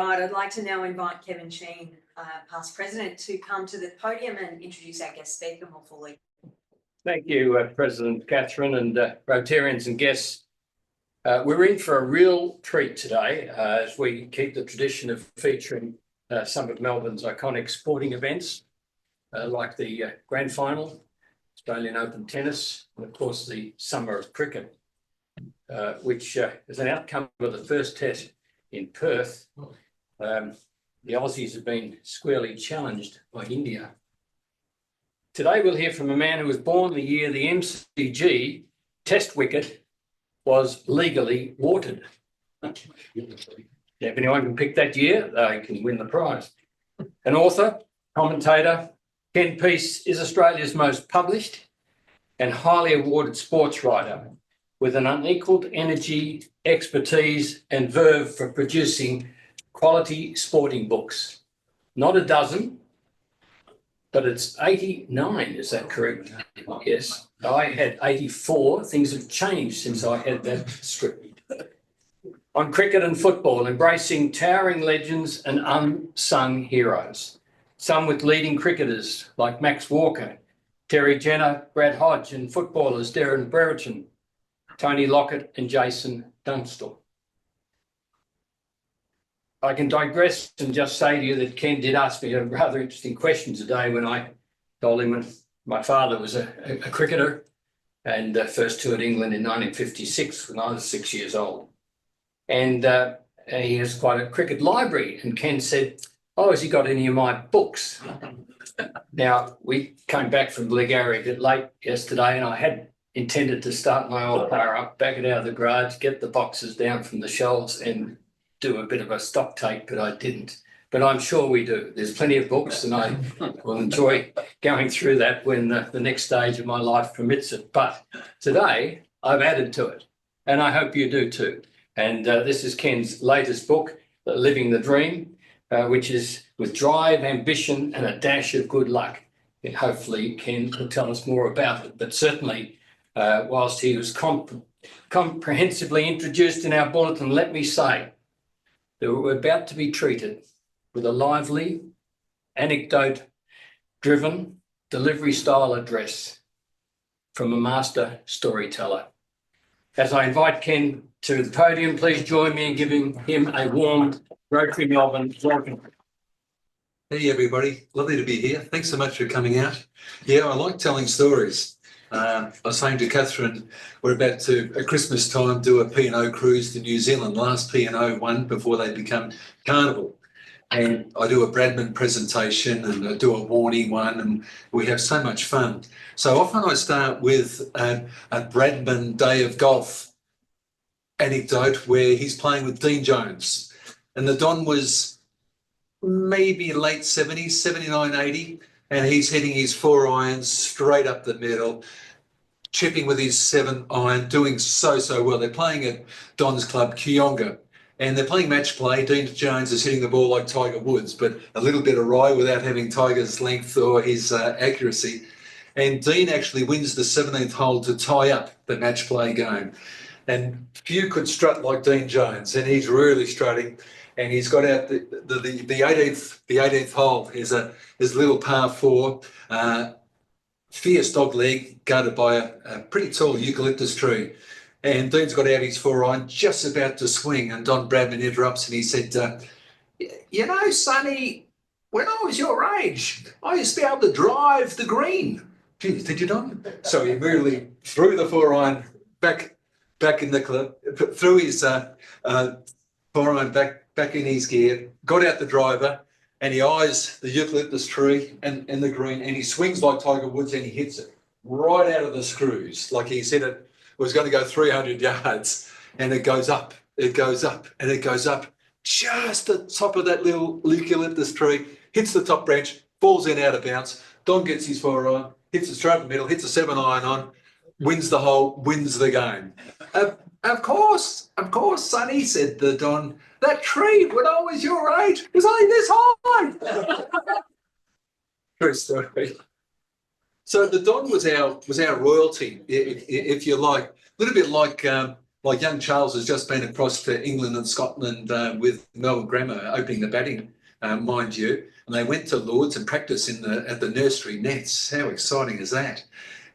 right, I'd like to now invite Kevin Sheen, past president, to come to the podium and introduce our guest speaker more fully. Thank you, President Catherine and Rotarians and guests. We're in for a real treat today as we keep the tradition of featuring some of Melbourne's iconic sporting events like the Grand Final, Australian Open Tennis, and of course the Summer of Cricket, which is an outcome of the first test in Perth. The Aussies have been squarely challenged by India. Today we'll hear from a man who was born the year the MCG test wicket was legally watered. If anyone can pick that year, they can win the prize. An author, commentator, Ken Piesse is Australia's most published and highly awarded sports writer with an unequalled energy, expertise and verve for producing quality sporting books. Not a dozen, but it's 89, is that correct? Yes, I had 84. Things have changed since I had that script. On cricket and football, embracing towering legends and unsung heroes. Some with leading cricketers like Max Walker, Terry Jenner, Brad Hodge, and footballers Darren Brereton, Tony Lockett and Jason Dunstall. I can digress and just say to you that Ken did ask me a rather interesting question today when I told him my father was a cricketer and first toured England in 1956 when I was 6 years old. And he has quite a cricket library. And Ken said, "Oh, has he got any of my books?" Now, we came back from Blackgowrie a bit late yesterday and I had intended to start my old car up, back it out of the garage, get the boxes down from the shelves and do a bit of a stock take, but I didn't. But I'm sure we do. There's plenty of books and I will enjoy going through that when the next stage of my life permits it. But today I've added to it and I hope you do too. And this is Ken's latest book, Living the Dream, which is with drive, ambition and a dash of good luck. And hopefully Ken will tell us more about it. But certainly, whilst he was comprehensively introduced in our bulletin, let me say that we're about to be treated with a lively, anecdote-driven delivery style address from a master storyteller. As I invite Ken to the podium, please join me in giving him a warm Rotary Melbourne welcome. Hey everybody, lovely to be here. Thanks so much for coming out. Yeah, I like telling stories. I was saying to Catherine, we're about to, at Christmas time, do a P&O cruise to New Zealand, last P&O one before they become Carnival. And I do a Bradman presentation and I do a warning one and we have so much fun. So often I start with a Bradman day of golf anecdote where he's playing with Dean Jones. And the Don was maybe late 70s, 79, 80. And he's hitting his 4 irons straight up the middle, chipping with his 7 iron, doing so well. They're playing at Don's club, Kionga, and they're playing match play. Dean Jones is hitting the ball like Tiger Woods, but a little bit awry without having Tiger's length or his accuracy. And Dean actually wins the 17th hole to tie up the match play game. And few could strut like Dean Jones, and he's really strutting. And he's got out the 18th hole is his little par 4, fierce dog leg guarded by a pretty tall eucalyptus tree. And Dean's got out his 4 iron, just about to swing, and Don Bradman interrupts and he said, "You know, Sonny, when I was your age, I used to be able to drive the green." "Geez, did you, Don?" So he immediately threw the 4 iron back in the club, threw his 4 iron back in his gear, got out the driver, and he eyes the eucalyptus tree and the green, and he swings like Tiger Woods and he hits it right out of the screws, like he said it was going to go 300 yards, and it goes up, it goes up, and it goes up just at the top of that little eucalyptus tree, hits the top branch, falls in out of bounds. Don gets his 4 iron, hits it straight in the middle, hits a 7 iron on, wins the hole, wins the game. Of course, Sonny," said the Don. "That tree, when I was your age, was only this high." True story. So the Don was our royalty, if you like. A little bit like like young Charles has just been across to England and Scotland with Melbourne Grammar opening the batting, mind you. And they went to Lords and practiced at the nursery nets. How exciting is that?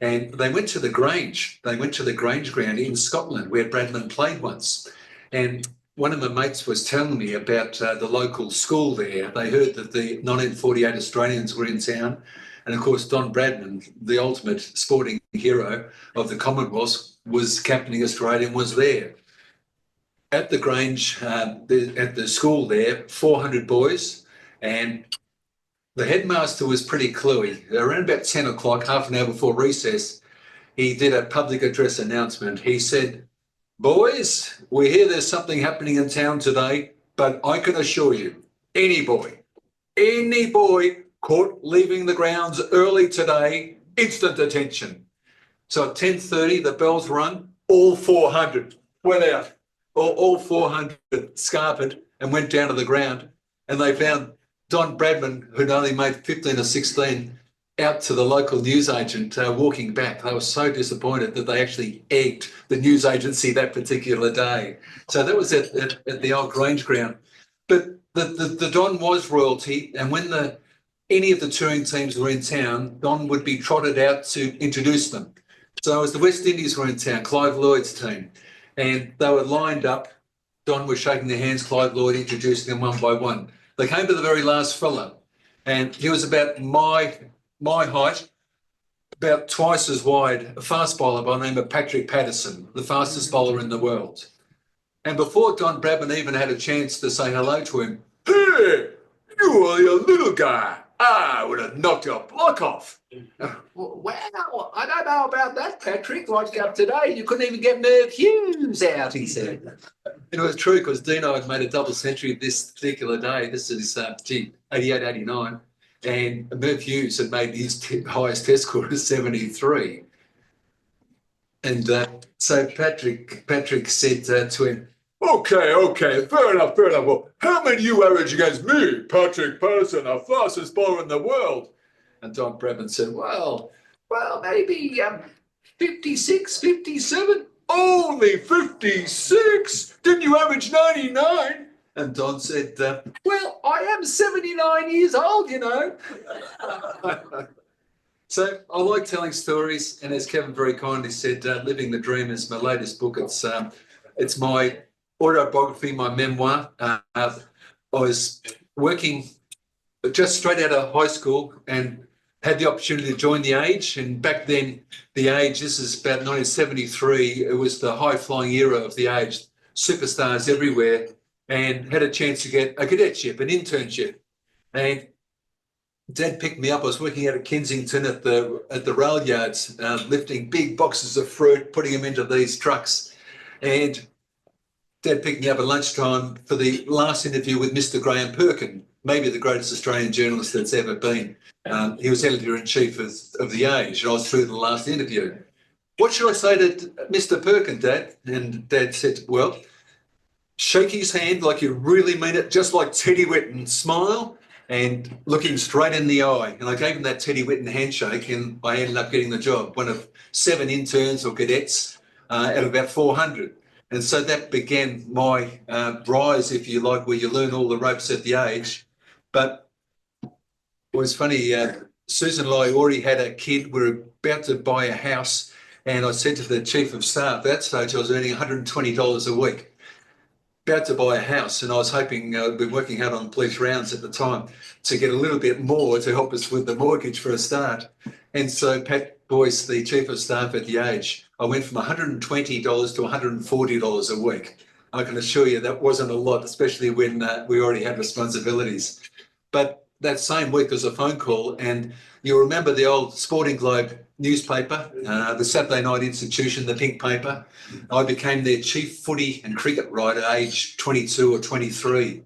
And they went to the Grange. They went to the Grange ground in Scotland where Bradman played once. And one of my mates was telling me about the local school there. They heard that the 1948 Australians were in town. And of course, Don Bradman, the ultimate sporting hero of the Commonwealth, was captaining Australia and was there. At the Grange, at the school there, 400 boys, and the headmaster was pretty cluey. Around about 10 o'clock, half an hour before recess, he did a public address announcement. He said, "Boys, we hear there's something happening in town today, but I can assure you, any boy caught leaving the grounds early today, instant detention." So at 10:30, the bells rung, all 400 went out, all 400 scarpered and went down to the ground, and they found Don Bradman, who'd only made 15 or 16, out to the local newsagent walking back. They were so disappointed that they actually egged the news agency that particular day. So that was at the old Grange ground. But the Don was royalty, and when any of the touring teams were in town, Don would be trotted out to introduce them. So as the West Indies were in town, Clive Lloyd's team, and they were lined up, Don was shaking their hands, Clive Lloyd introducing them one by one. They came to the very last fella, and he was about my height, about twice as wide, a fast bowler by the name of Patrick Patterson, the fastest bowler in the world. And before Don Bradman even had a chance to say hello to him, "Hey, you are your little guy. I would have knocked your block off." "Well, I don't know about that, Patrick. Like today, you couldn't even get Merv Hughes out," he said. And it was true because Dino had made a double century this particular day. This is 88, 89. And Merv Hughes had made his highest test score of 73. And so Patrick said to him, Okay, fair enough. Well, how many you average against me, Patrick Patterson, the fastest bowler in the world? And Don Bradman said, well, maybe 56, 57. "Only 56? Didn't you average 99? And Don said, "Well, I am 79 years old, you know." So I like telling stories, and as Kevin very kindly said, Living the Dream is my latest book. It's my autobiography, my memoir. I was working just straight out of high school and had the opportunity to join the Age. And back then, the Age, this is about 1973, it was the high-flying era of the Age, superstars everywhere, and had a chance to get a cadetship, an internship. And Dad picked me up. I was working out at Kensington at the rail yards, lifting big boxes of fruit, putting them into these trucks. And Dad picked me up at lunchtime for the last interview with Mr. Graham Perkin, maybe the greatest Australian journalist that's ever been. He was editor-in-chief of The Age, and I was through the last interview. "What should I say to Mr. Perkin, Dad?" And Dad said, "Well, shake his hand like you really mean it, just like Teddy Whitten, smile, and look him straight in the eye." And I gave him that Teddy Whitten handshake, and I ended up getting the job, one of 7 interns or cadets out of about 400. And so that began my rise, if you like, where you learn all the ropes at the Age. But it was funny, Susan and I already had a kid. We were about to buy a house, and I said to the chief of staff, at that stage I was earning $120 a week, about to buy a house, and I was hoping, I'd been working hard on police rounds at the time, to get a little bit more to help us with the mortgage for a start. And so Pat Boyce, the chief of staff at the Age, I went from $120 to $140 a week. I can assure you that wasn't a lot, especially when we already had responsibilities. But that same week there was a phone call, and you'll remember the old Sporting Globe newspaper, the Saturday Night Institution, the pink paper. I became their chief footy and cricket writer aged 22 or 23.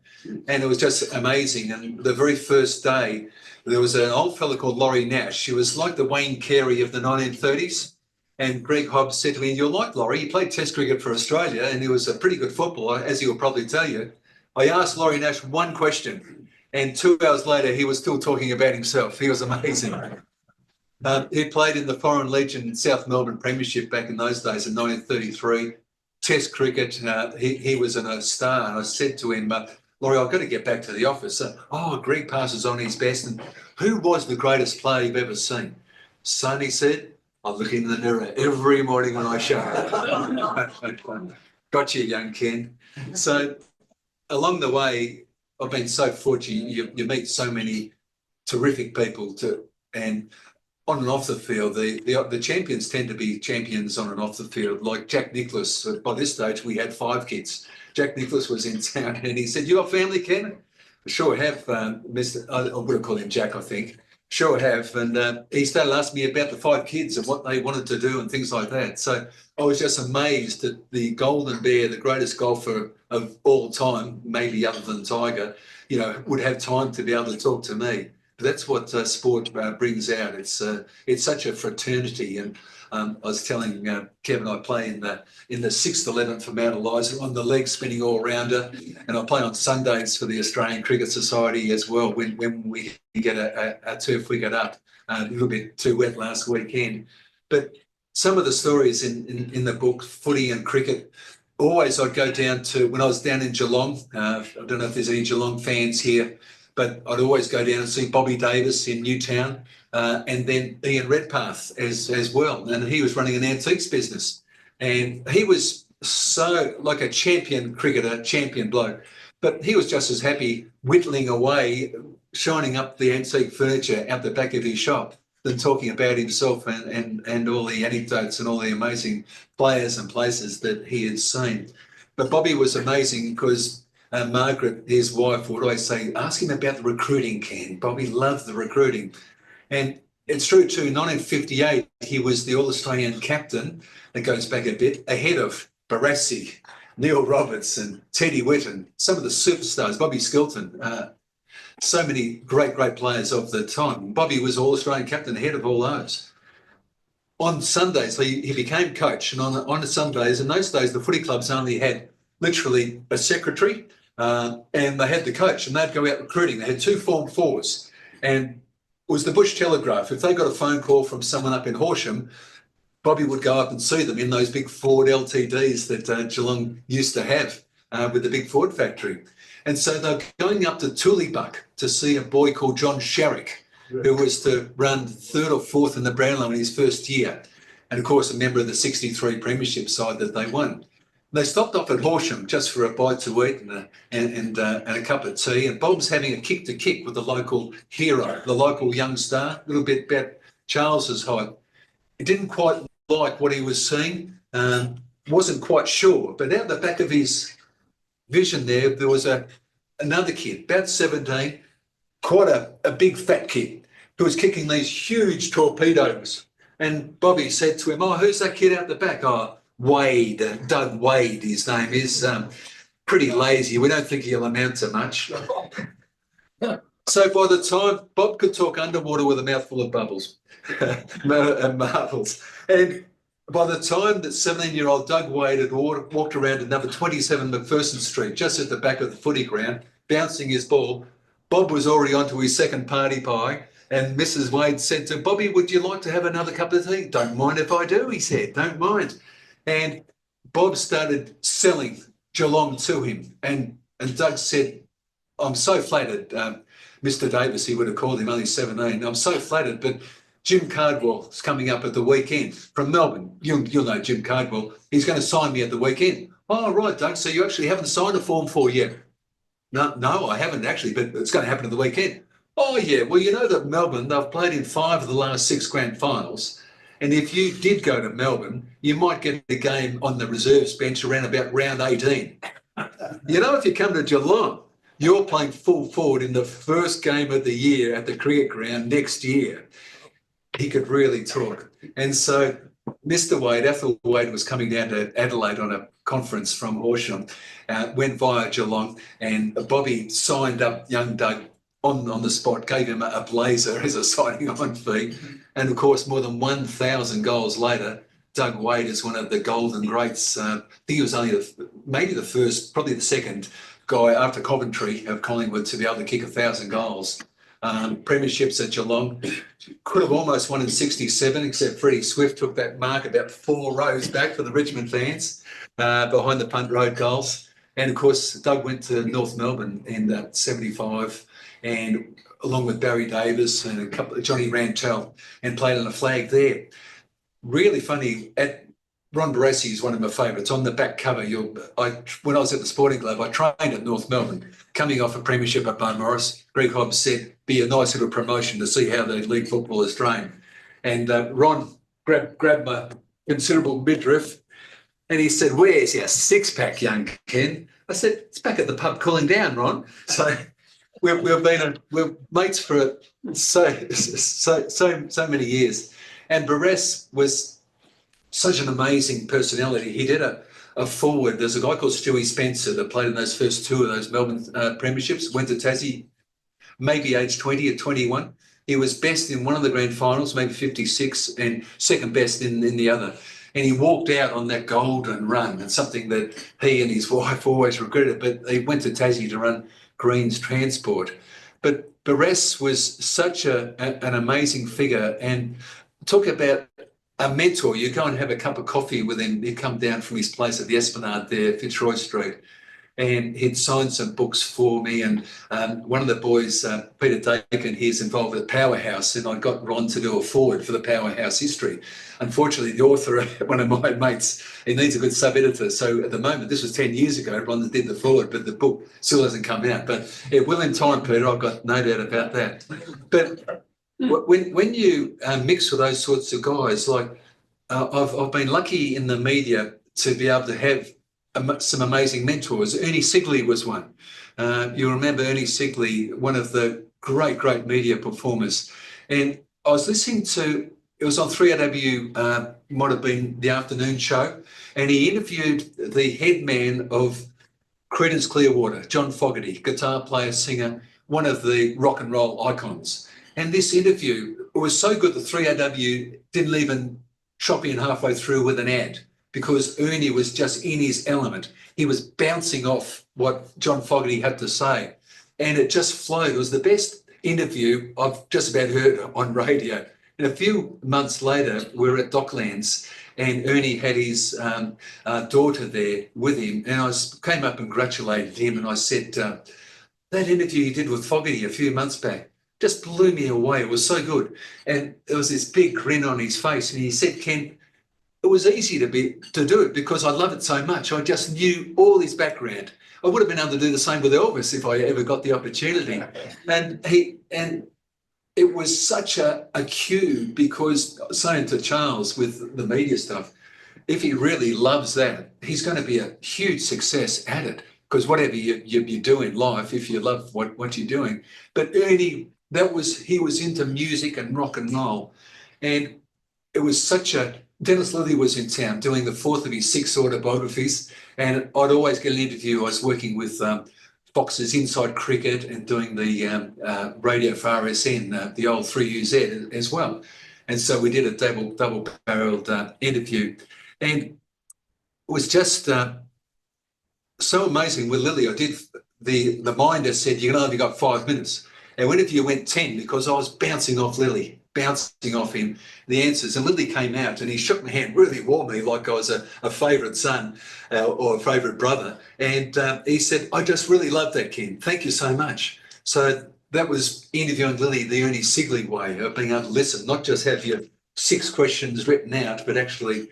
And it was just amazing. And the very first day, there was an old fellow called Laurie Nash. He was like the Wayne Carey of the 1930s. And Greg Hobbs said to me, "You'll like Laurie. He played Test cricket for Australia, and he was a pretty good footballer, as he'll probably tell you." I asked Laurie Nash one question, and 2 hours later, he was still talking about himself. He was amazing. He played in the Foreign Legion South Melbourne Premiership back in those days in 1933. Test cricket. He was a star, and I said to him, Laurie, I've got to get back to the office. Greg passes on his best. And who was the greatest player you've ever seen? Son, he said, I look in the mirror every morning when I show up. Got you, young Ken. So along the way, I've been so fortunate. You meet so many terrific people and on and off the field, the champions tend to be champions on and off the field. Like Jack Nicklaus, by this stage, we had 5 kids. Jack Nicklaus was in town and he said, you got family, Ken? Sure have, Mr. I would have called him Jack, I think. Sure have. And he started asking me about the 5 kids and what they wanted to do and things like that. So I was just amazed that the Golden Bear, the greatest golfer of all time, maybe other than Tiger, would have time to be able to talk to me. That's what sport brings out. It's such a fraternity. And I was telling Kevin, I play in the 6th 11 for Mount Eliza on the leg spinning all rounder, and I play on Sundays for the Australian Cricket Society as well. When we get a turf wicket up, a little bit too wet last weekend. But some of the stories in the book, footy and cricket. Always I'd go down to, when I was down in Geelong, I don't know if there's any Geelong fans here, but I'd always go down and see Bobby Davis in Newtown, and then Ian Redpath as well. And he was running an antiques business. And he was so like a champion cricketer, champion bloke. But he was just as happy whittling away, shining up the antique furniture out the back of his shop than talking about himself and all the anecdotes and all the amazing players and places that he had seen. But Bobby was amazing because Margaret, his wife, would always say, ask him about the recruiting, Ken. Bobby loved the recruiting. And it's true too, in 1958, he was the All-Australian captain, that goes back a bit, ahead of Barassi, Neil Roberts and Teddy Whitten, some of the superstars, Bobby Skilton, so many great players of the time. Bobby was All-Australian captain ahead of all those. On Sundays, he became coach, and on Sundays, in those days, the footy clubs only had literally a secretary, and they had the coach, and they'd go out recruiting. They had 2 Form 4s, and it was the Bush Telegraph. If they got a phone call from someone up in Horsham, Bobby would go up and see them in those big Ford LTDs that Geelong used to have with the big Ford factory. And so they're going up to Tooleybuck to see a boy called John Sharrock, who was to run 3rd or 4th in the Brownlow in his first year. And of course, a member of the 63 premiership side that they won. They stopped off at Horsham just for a bite to eat and a cup of tea. And Bob's having a kick with the local hero, the local young star, a little bit about Charles's height. He didn't quite like what he was seeing, wasn't quite sure. But out the back of his vision there was another kid, about 17, quite a big fat kid who was kicking these huge torpedoes. And Bobby said to him, who's that kid out the back? Wade, Doug Wade, his name is, pretty lazy. We don't think he'll amount to much. So by the time Bob could talk underwater with a mouthful of bubbles and marbles, and by the time that 17-year-old Doug Wade had walked around to number 27 McPherson Street, just at the back of the footy ground, bouncing his ball, Bob was already onto his second party pie. And Mrs. Wade said to him, Bobby, would you like to have another cup of tea? Don't mind if I do, he said, don't mind. And Bob started selling Geelong to him. And Doug said, I'm so flattered, Mr. Davis, he would have called him, only 17. I'm so flattered, but Jim Cardwell's coming up at the weekend from Melbourne. You'll know Jim Cardwell. He's going to sign me at the weekend. Oh, right, Doug, so you actually haven't signed a Form 4 yet? No, I haven't actually, but it's going to happen at the weekend. Oh, yeah. Well, you know that Melbourne, they've played in 5 of the last 6 grand finals. And if you did go to Melbourne, you might get a game on the reserves bench around about round 18. You know, if you come to Geelong, you're playing full forward in the first game of the year at the cricket ground next year. He could really talk. And so Mr. Wade, Ethel Wade, was coming down to Adelaide on a conference from Horsham, went via Geelong, and Bobby signed up young Doug on the spot, gave him a blazer as a signing on fee. And of course, more than 1,000 goals later, Doug Wade is one of the golden greats. I think he was only maybe the first, probably the second guy after Coventry of Collingwood to be able to kick 1,000 goals. premierships at Geelong. Could have almost won in 67, except Freddie Swift took that mark about 4 rows back for the Richmond fans behind the punt road goals. And of course, Doug went to North Melbourne in 75, and along with Barry Davis and a couple of Johnny Rantel, and played on a flag there. Really funny. Ron Barassi is one of my favourites. On the back cover, when I was at the Sporting Club, I trained at North Melbourne, coming off a premiership at Beaumaris. Greg Hobbs said, be a nice little promotion to see how the league footballers train. And Ron grabbed my considerable midriff and he said, where's your six-pack, young Ken? I said, it's back at the pub cooling down, Ron. So we're mates for so many years. And Barres was such an amazing personality. He did a forward. There's a guy called Stewie Spencer that played in those first 2 of those Melbourne premierships, went to Tassie, maybe age 20 or 21. He was best in one of the grand finals, maybe 56, and second best in the other. And he walked out on that golden run, and something that he and his wife always regretted, but he went to Tassie to run Green's Transport. But Barres was such an amazing figure, and talk about a mentor. You go and have a cup of coffee with him. He'd come down from his place at the Esplanade there, Fitzroy Street, and he'd signed some books for me. And one of the boys, Peter Dakin, he's involved with Powerhouse, and I got Ron to do a forward for the Powerhouse history. Unfortunately, the author, one of my mates, he needs a good sub-editor. So at the moment, this was 10 years ago, Ron did the forward, but the book still hasn't come out. But it will in time, Peter, I've got no doubt about that. But when you mix with those sorts of guys, like I've been lucky in the media to be able to have some amazing mentors. Ernie Sigley was one. You remember Ernie Sigley, one of the great media performers. And I was listening to, it was on 3AW, might have been the afternoon show, and he interviewed the head man of Creedence Clearwater, John Fogerty, guitar player, singer, one of the rock and roll icons. And this interview was so good that 3AW didn't even chop in halfway through with an ad, because Ernie was just in his element. He was bouncing off what John Fogerty had to say, and it just flowed. It was the best interview I've just about heard on radio. And a few months later, we were at Docklands, and Ernie had his daughter there with him, and I came up and congratulated him, and I said, that interview you did with Fogerty a few months back just blew me away. It was so good. And there was this big grin on his face. And he said, Ken, it was easy to do it because I love it so much. I just knew all his background. I would have been able to do the same with Elvis if I ever got the opportunity. And it was such a cue, because saying to Charles with the media stuff, if he really loves that, he's going to be a huge success at it. Because whatever you do in life, if you love what you're doing. But Ernie, he was into music and rock and roll. And it was Dennis Lilly was in town doing the 4th of his 6 autobiographies. And I'd always get an interview. I was working with Fox's Inside Cricket and doing the Radio for RSN, the old 3UZ as well. And so we did a double-barreled interview. And it was just so amazing with Lilly. I did, the minder said, you've only got 5 minutes. Our interview went 10 because I was bouncing off Lilly, bouncing off him, the answers. And Lilly came out and he shook my hand really warmly, like I was a favourite son or a favourite brother. And he said, I just really love that, Ken. Thank you so much. So that was interviewing Lilly the Ernie Sigley way of being able to listen, not just have your 6 questions written out, but actually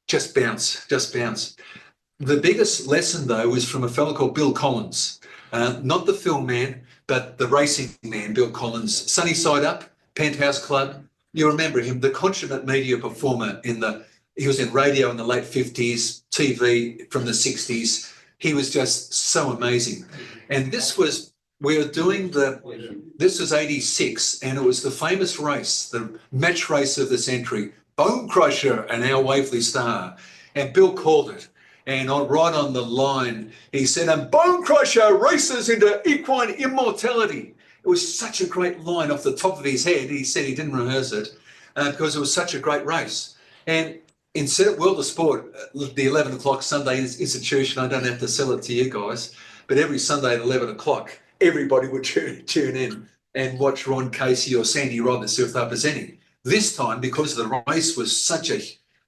just bounce. The biggest lesson, though, was from a fellow called Bill Collins, not the film man, but the racing man, Bill Collins. Sunny Side Up, Penthouse Club. You remember him, the consummate media performer. He was in radio in the late 50s, TV from the 60s. He was just so amazing. And this was 86, and it was the famous race, the match race of the century, Bone Crusher and Our Waverley Star. And Bill called it. And right on the line, he said, and Bone Crusher races into equine immortality. It was such a great line off the top of his head. He said he didn't rehearse it because it was such a great race. And instead of World of Sport, the 11 o'clock Sunday institution, I don't have to sell it to you guys, but every Sunday at 11 o'clock, everybody would tune in. and watch Ron Casey or Sandy Roberts if they're presenting. This time, because the race was such a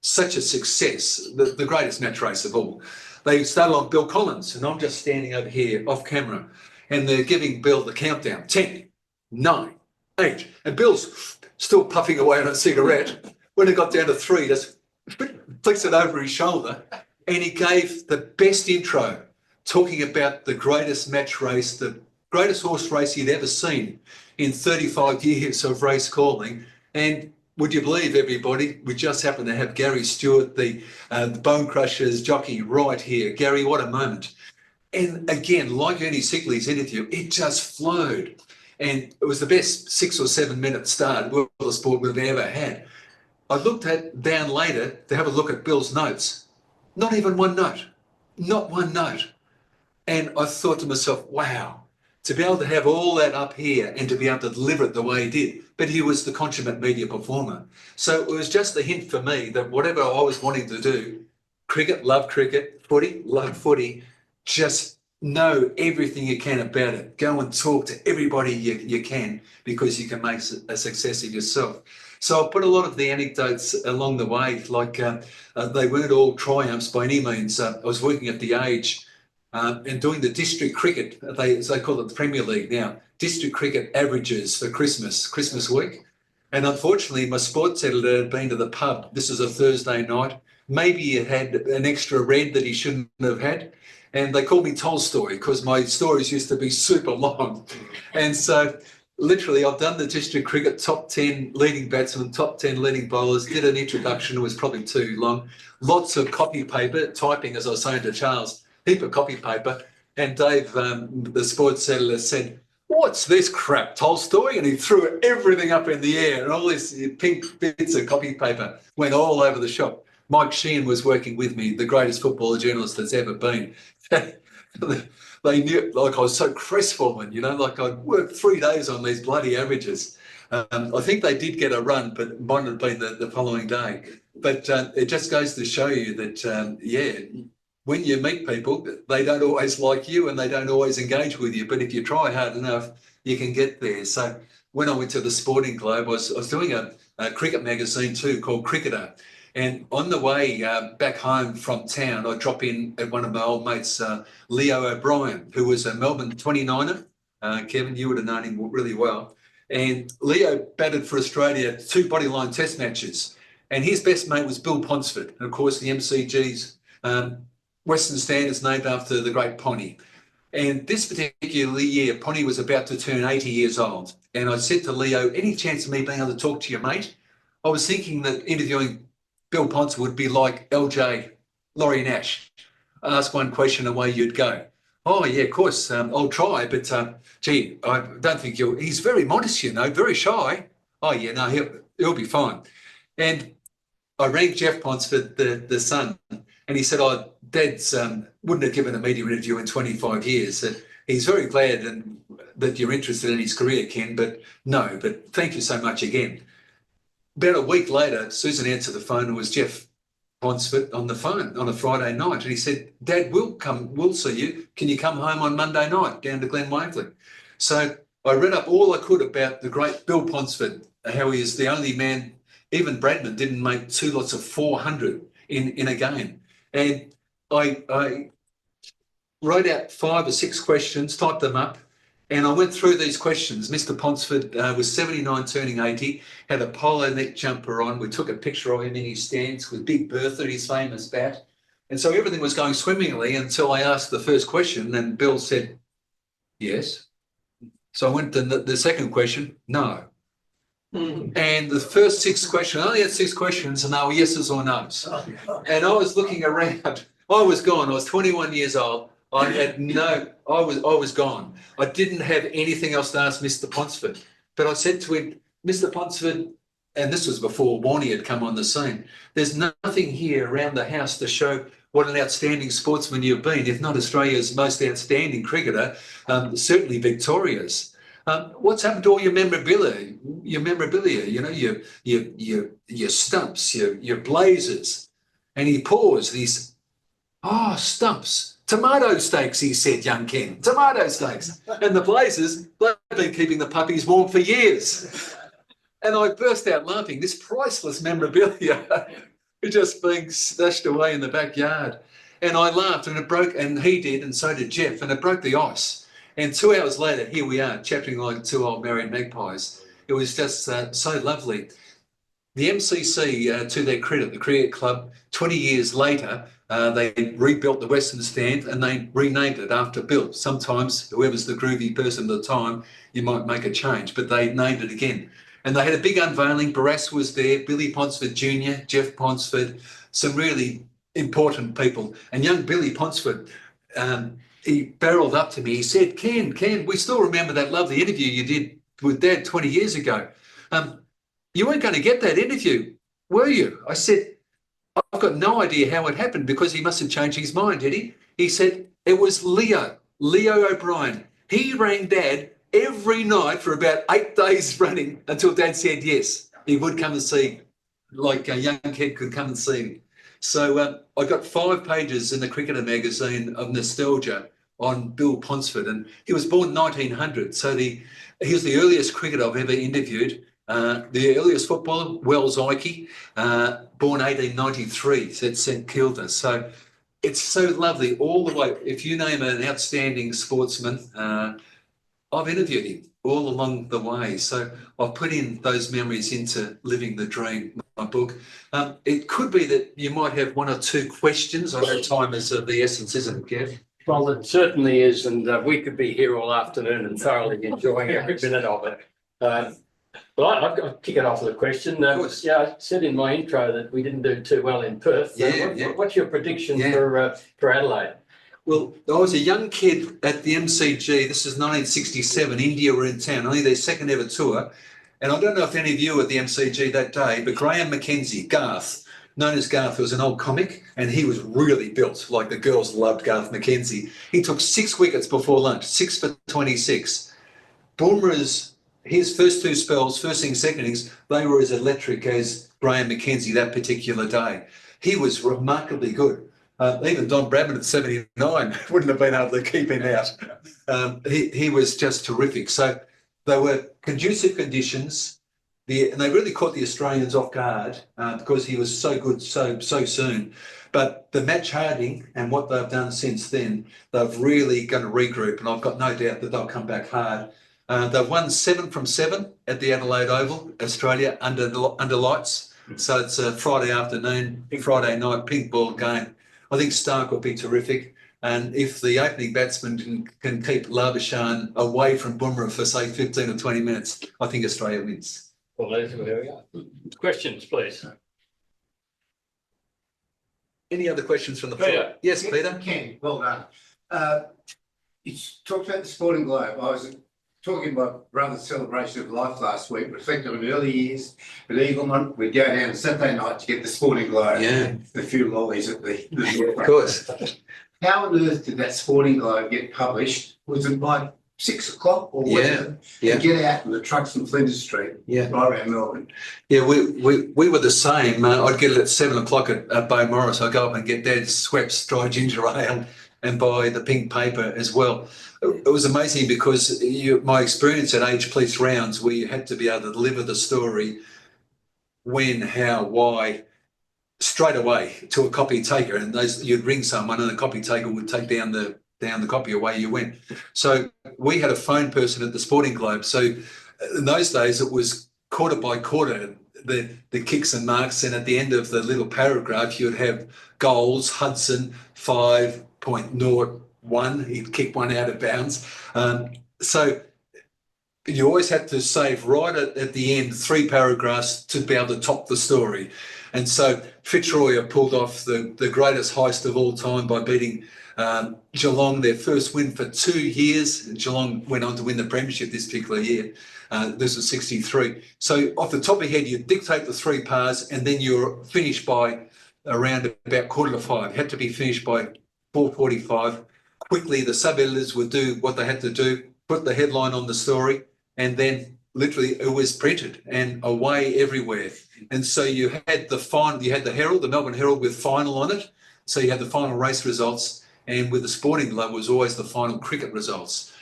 success, the greatest match race of all, they started on Bill Collins, and I'm just standing over here off camera, and they're giving Bill the countdown: 10, 9, 8, and Bill's still puffing away on a cigarette. When it got down to 3, just flicks it over his shoulder, and he gave the best intro, talking about the greatest match race, the greatest horse race he'd ever seen in 35 years of race calling. And would you believe, everybody, we just happened to have Gary Stewart, the Bone Crushers jockey, right here. Gary, what a moment. And again, like Ernie Sigley's interview, it just flowed. And it was the best 6 or 7 minute start World of Sport we've ever had. I looked down later to have a look at Bill's notes. Not even one note. Not one note. And I thought to myself, wow, to be able to have all that up here and to be able to deliver it the way he did. But he was the consummate media performer. So it was just a hint for me that whatever I was wanting to do, cricket, love cricket, footy, love footy, just know everything you can about it. Go and talk to everybody you can, because you can make a success of yourself. So I put a lot of the anecdotes along the way, like they weren't all triumphs by any means. I was working at The Age and doing the district cricket, they call it the Premier League now, district cricket averages for Christmas week. And unfortunately, my sports editor had been to the pub. This is a Thursday night. Maybe he had an extra red that he shouldn't have had. And they called me Tolstoy because my stories used to be super long. And so literally, I've done the district cricket top 10 leading batsmen, top 10 leading bowlers, did an introduction, it was probably too long. Lots of copy paper, typing, as I was saying to Charles, heap of copy paper. And Dave, the sports editor, said, "What's this crap, Tolstoy?" And he threw everything up in the air, and all these pink bits of copy paper went all over the shop. Mike Sheehan was working with me, the greatest footballer journalist that's ever been. They knew, like, I was so crestfallen, you know, like I'd worked 3 days on these bloody averages. I think they did get a run, but it might have been the following day. But it just goes to show you that, yeah, when you meet people, they don't always like you and they don't always engage with you. But if you try hard enough, you can get there. So when I went to the Sporting Globe, I was doing a cricket magazine too called Cricketer. And on the way back home from town, I drop in at one of my old mates, Leo O'Brien, who was a Melbourne 29er. Kevin, you would have known him really well. And Leo batted for Australia 2 bodyline test matches. And his best mate was Bill Ponsford. And of course, the MCG's Western Standards named after the great Ponny. And this particular year, Ponny was about to turn 80 years old. And I said to Leo, any chance of me being able to talk to your mate? I was thinking that interviewing Bill Ponsford would be like LJ, Laurie Nash. Ask one question, away you'd go. Oh, yeah, of course, I'll try, but gee, I don't think he's very modest, you know, very shy. Oh, yeah, no, he'll be fine. And I rang Jeff Ponsford, the son, and he said, oh, Dad's wouldn't have given a media interview in 25 years. He's very glad that you're interested in his career, Ken, but no, but thank you so much again. About a week later, Susan answered the phone, and it was Jeff Ponsford on the phone on a Friday night. And he said, Dad, we'll see you. Can you come home on Monday night down to Glen Waverley? So I read up all I could about the great Bill Ponsford, how he is the only man, even Bradman didn't make 2 lots of 400 in a game. And I wrote out 5 or 6 questions, typed them up, and I went through these questions. Mr. Ponsford was 79 turning 80, had a polo neck jumper on. We took a picture of him in his stance with Big Bertha, his famous bat. And so everything was going swimmingly until I asked the first question, and Bill said, yes. So I went to the second question, no. And the first 6 questions, I only had 6 questions, and they were yeses or nos. And I was looking around. I was gone. I was 21 years old. I was gone. I didn't have anything else to ask Mr. Ponsford. But I said to him, Mr. Ponsford, and this was before Warnie had come on the scene, there's nothing here around the house to show what an outstanding sportsman you've been, if not Australia's most outstanding cricketer, certainly Victoria's. What's happened to all your memorabilia? You know, your stumps, your blazers. And he paused. He's, oh, stumps. Tomato steaks, he said, young Ken, tomato steaks. And the Blazers, they've been keeping the puppies warm for years. And I burst out laughing. This priceless memorabilia just being stashed away in the backyard. And I laughed, and it broke, and he did, and so did Jeff, and it broke the ice. And 2 hours later, here we are, chattering like two old married magpies. It was just so lovely. The MCC, to their credit, the Cricket Club, 20 years later, they rebuilt the Western Stand and they renamed it after Bill. Sometimes, whoever's the groovy person at the time, you might make a change, but they named it again. And they had a big unveiling. Barras was there, Billy Ponsford Jr., Jeff Ponsford, some really important people. And young Billy Ponsford, he barreled up to me. He said, Ken, we still remember that lovely interview you did with Dad 20 years ago. You weren't going to get that interview, were you? I said, I've got no idea how it happened, because he must have changed his mind, did he? He said, it was Leo O'Brien. He rang Dad every night for about 8 days running until Dad said yes, he would come and see, like a young kid could come and see him. So I got 5 pages in the Cricketer magazine of nostalgia on Bill Ponsford, and he was born 1900. So he was the earliest cricketer I've ever interviewed. The earliest footballer, Wells Ikey, born 1893 at St Kilda. So it's so lovely all the way. If you name an outstanding sportsman, I've interviewed him all along the way. So I've put in those memories into Living the Dream, my book. It could be that you might have 1 or 2 questions. I know time is of the essence, isn't it, Kev? Well, it certainly is, and we could be here all afternoon and thoroughly enjoying every minute of it. Well, I've got to kick it off with a question. I said in my intro that we didn't do too well in Perth. What's your prediction for Adelaide? Well, I was a young kid at the MCG. This is 1967. India were in town, only their second ever tour. And I don't know if any of you were at the MCG that day, but Graham Mackenzie, Garth, known as Garth, was an old comic, and he was really built. Like, the girls loved Garth Mackenzie. He took 6 wickets before lunch, 6 for 26. Bumrah's, his first 2 spells, first innings, second innings, they were as electric as Graham Mackenzie that particular day. He was remarkably good. Even Don Bradman at 79 wouldn't have been able to keep him out. He was just terrific. So they were conducive conditions, and they really caught the Australians off guard because he was so good so soon. But the match hardening and what they've done since then, they've really going to regroup, and I've got no doubt that they'll come back hard. They've won 7 from 7 at the Adelaide Oval, Australia, under lights. So it's a Friday afternoon, Friday night pink ball game. I think Stark will be terrific. And if the opening batsman can keep Labuschagne away from Bumrah for, say, 15 or 20 minutes, I think Australia wins. Well, there we go. Questions, please. Any other questions from the floor? Peter. Yes, Peter. Ken, well done. You talked about the Sporting Globe. I was talking about brother's celebration of life last week, reflecting on early years at Eagleman. We'd go down Saturday night to get the Sporting Globe. Yeah. The few lollies at the Of course. How on earth did that Sporting Globe get published? Was it like 6 o'clock or whatever? Yeah. To get out in the trucks from Flinders Street, right around Melbourne. Yeah, we were the same. I'd get it at 7 o'clock at Beaumaris. I'd go up and get Dad's Schweppes dry ginger ale and buy the pink paper as well. It was amazing because my experience at Age Police Rounds, we had to be able to deliver the story when, how, why, straight away to a copy taker, and you'd ring someone and the copy taker would take down the copy, away you went. So we had a phone person at the Sporting Globe. So in those days it was quarter by quarter, the kicks and marks, and at the end of the little paragraph you'd have goals, Hudson 5.01, he'd kick one out of bounds. So you always had to save right at the end 3 paragraphs to be able to top the story. And so Fitzroy pulled off the greatest heist of all time by beating Geelong, their first win for 2 years. Geelong went on to win the premiership this particular year. This was 63. So off the top of your head, you dictate the 3 pars, and then you're finished by around about 4:45. Had to be finished by 4:45. Quickly, the sub-editors would do what they had to do, put the headline on the story, and then literally it was printed and away everywhere. And so you had the Herald, the Melbourne Herald with final on it. So you had the final race results, and with the Sporting Globe was always the final cricket results.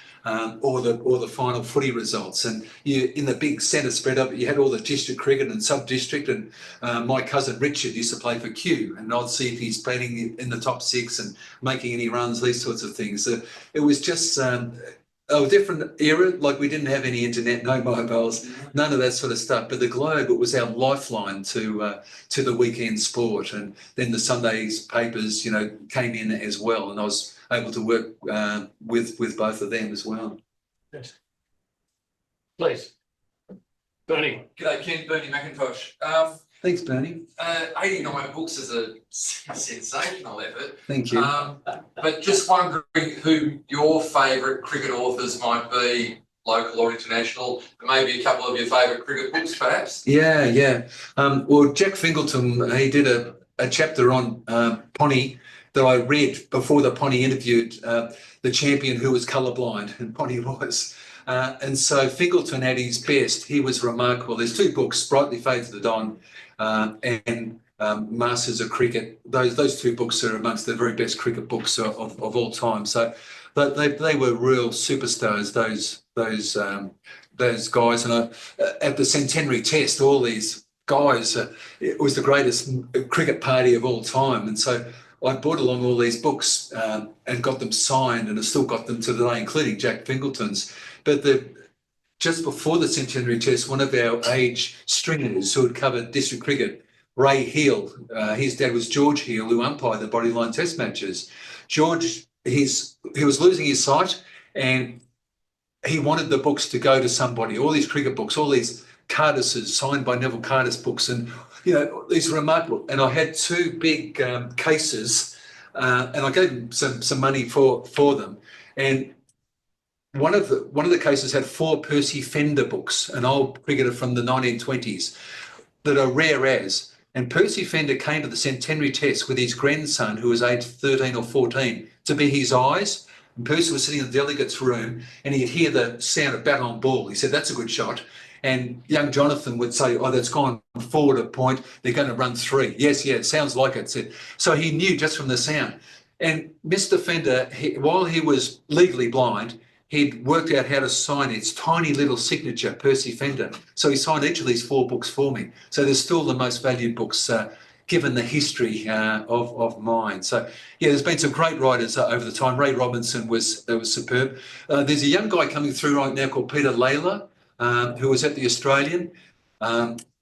Or the final footy results, and you in the big centre spread up, you had all the district cricket and sub-district, and my cousin Richard used to play for Kew, and I'd see if he's playing in the top six and making any runs, these sorts of things. It was just a different era. Like, we didn't have any internet, no mobiles, none of that sort of stuff. But the Globe, it was our lifeline to the weekend sport, and then the Sundays papers, came in as well, and I was able to work with both of them as well. Yes. Please, Bernie. G'day, Ken. Bernie McIntosh. Thanks, Bernie. 89 books is a sensational effort. Thank you. But just wondering who your favourite cricket authors might be, local or international, maybe a couple of your favourite cricket books, perhaps? Yeah. Well, Jack Fingleton, he did a chapter on Ponny that I read before the Ponny interviewed the champion who was colourblind, and Ponny was. And so Fingleton at his best, he was remarkable. There's two books, Brightly Fades the Dawn and Masters of Cricket. Those two books are amongst the very best cricket books of all time. So they were real superstars, those guys. And at the Centenary Test, all these guys, it was the greatest cricket party of all time. And so I brought along all these books and got them signed, and I still got them to today, including Jack Fingleton's. But just before the Centenary Test, one of our age stringers who had covered district cricket, Ray Heal, his dad was George Heal, who umpired the Bodyline Test matches. George, he was losing his sight, and he wanted the books to go to somebody, all these cricket books, all these Cardis's, signed by Neville Cardis books, and these are remarkable. And I had two big cases, and I gave them some money for them. And one of the cases had 4 Percy Fender books, an old cricketer from the 1920s, that are rare as. And Percy Fender came to the Centenary Test with his grandson, who was aged 13 or 14, to be his eyes. And Percy was sitting in the delegates' room, and he'd hear the sound of bat on ball. He said, "That's a good shot." And young Jonathan would say, "Oh, that's gone forward a point. They're going to run 3. Yes, it sounds like it." So he knew just from the sound. And Mr. Fender, while he was legally blind, he'd worked out how to sign its tiny little signature, Percy Fender. So he signed each of these 4 books for me. So they're still the most valued books, given the history of mine. So, yeah, there's been some great writers over the time. Ray Robinson was superb. There's a young guy coming through right now called Peter Layla, who was at the Australian.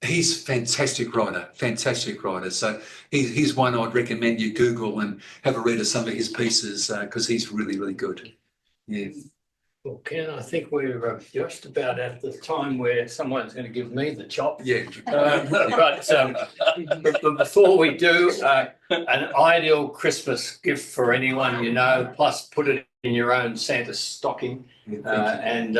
He's a fantastic writer. So he's one I'd recommend you Google and have a read of some of his pieces, because he's really, really good. Yeah. Well, Ken, I think we're just about at the time where someone's going to give me the chop. Yeah. But before we do, an ideal Christmas gift for anyone plus put it in your own Santa stocking, and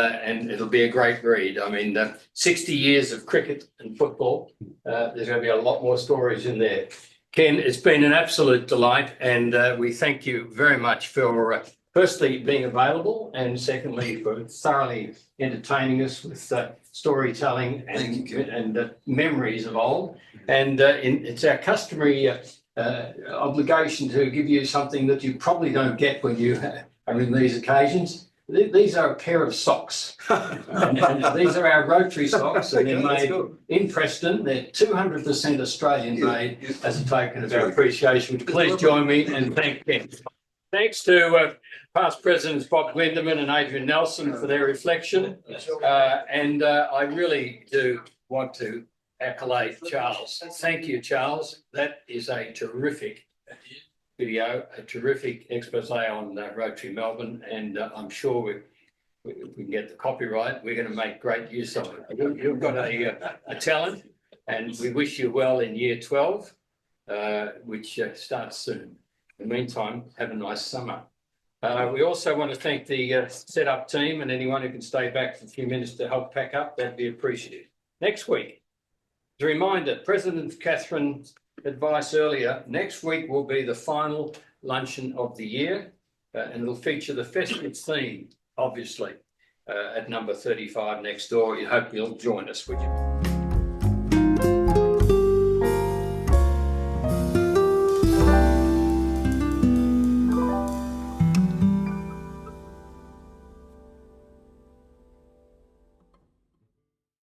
it'll be a great read. I mean, 60 years of cricket and football. There's going to be a lot more stories in there. Ken, it's been an absolute delight, and we thank you very much for firstly being available, and secondly for thoroughly entertaining us with storytelling and memories of old. And it's our customary obligation to give you something that you probably don't get when you are in these occasions. These are a pair of socks. and these are our Rotary socks, and they're made in Preston. They're 200% Australian made, as a token of our appreciation. Please join me and thank Ken. Thanks to past presidents Bob Glenderman and Adrian Nelson for their reflection. And I really do want to accolade Charles. Thank you, Charles. That is a terrific video, a terrific expose on Rotary Melbourne, and I'm sure we can get the copyright. We're going to make great use of it. You've got a talent, and we wish you well in year 12, which starts soon. In the meantime, have a nice summer. We also want to thank the setup team and anyone who can stay back for a few minutes to help pack up. That'd be appreciated. Next week, as a reminder, President Catherine's advice earlier, next week will be the final luncheon of the year, and it'll feature the festive theme, obviously, at number 35 next door. I hope you'll join us, would you?